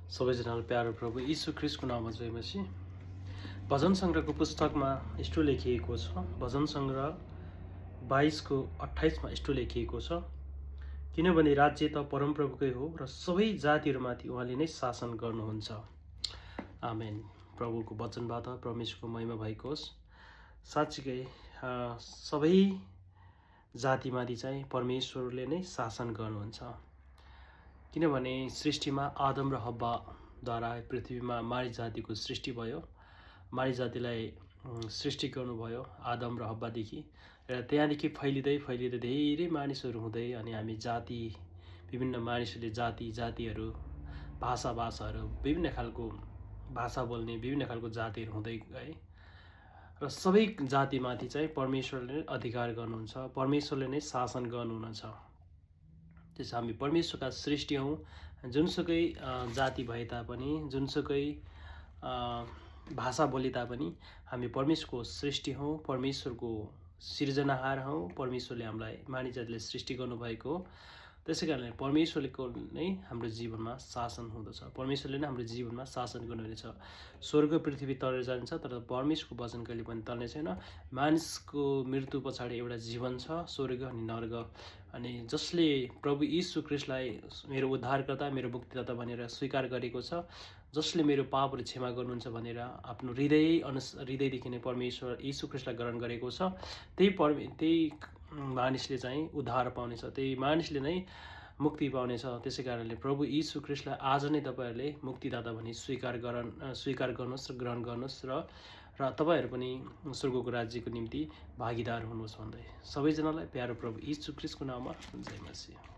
सबैजनालाई प्यारो प्रभु यीशु ख्रीष्टको नाममा जय मसीह। भजन सङ्ग्रहको पुस्तकमा यस्तो लेखिएको छ, भजन सङ्ग्रह 22को 28 मा यस्तो लेखिएको छ, किनभने राज्य त परमप्रभुकै हो र सबै जातिहरूमाथि उहाँले नै शासन गर्नुहुन्छ। आमेन। प्रभुको वचनबाट परमेश्वरको महिमा भएको होस्। साँच्चीकै सबै जातिमाथि चाहिँ परमेश्वरले नै शासन गर्नुहुन्छ, किनभने सृष्टिमा आदम र हब्बाद्वारा पृथ्वीमा मानिस जातिको सृष्टि भयो। मानिस जातिलाई सृष्टि गर्नुभयो आदम र हब्बादेखि, र त्यहाँदेखि फैलिँदै धेरै मानिसहरू हुँदै अनि हामी जाति, विभिन्न मानिसहरूले जातिहरू, भाषाहरू, विभिन्न खालको भाषा बोल्ने विभिन्न खालको जातिहरू हुँदै गए र सबै जातिमाथि चाहिँ परमेश्वरले अधिकार गर्नुहुन्छ, परमेश्वरले नै शासन गर्नुहुनेछ। त्यस हामी परमेश्वरका सृष्टि हौँ। जुनसुकै जाति भए तापनि, जुनसुकै भाषा बोले तापनि हामी परमेश्वरको सृष्टि हौँ, परमेश्वरको सिर्जनाहार हौँ। परमेश्वरले हामीलाई मानिस जातिले सृष्टि गर्नुभएको हो। त्यसै कारणले परमेश्वरको नै हाम्रो जीवनमा शासन हुँदछ, परमेश्वरले नै हाम्रो जीवनमा शासन गर्नुहुनेछ। स्वर्ग पृथ्वी तरेर जान्छ तर परमेश्वरको वचन कहिले पनि टल्ने छैन। मानिसको मृत्यु पछाडि एउटा जीवन छ, स्वर्ग अनि नर्क। अनि जसले प्रभु यीशु ख्रीष्टलाई मेरो उद्धारकर्ता, मेरो मुक्तिदाता भनेर स्वीकार गरेको छ, जसले मेरो पापहरू क्षमा गर्नुहुन्छ भनेर आफ्नो हृदयदेखि नै परमेश्वर यीशु ख्रीष्टलाई ग्रहण गरेको छ, त्यही मानिसले चाहिँ उद्धार पाउनेछ, त्यही मानिसले नै मुक्ति पाउनेछ। त्यसै कारणले प्रभु यीशु ख्रीष्टलाई आज नै तपाईँहरूले मुक्तिदाता भनी स्वीकार गर्नुहोस् र ग्रहण गर्नुहोस् र तपाईँहरू पनि स्वर्गको राज्यको निम्ति भागीदार हुनुहोस् भन्दै सबैजनालाई प्यारो प्रभु यीशु ख्रीष्टको नाममा जय मसीह।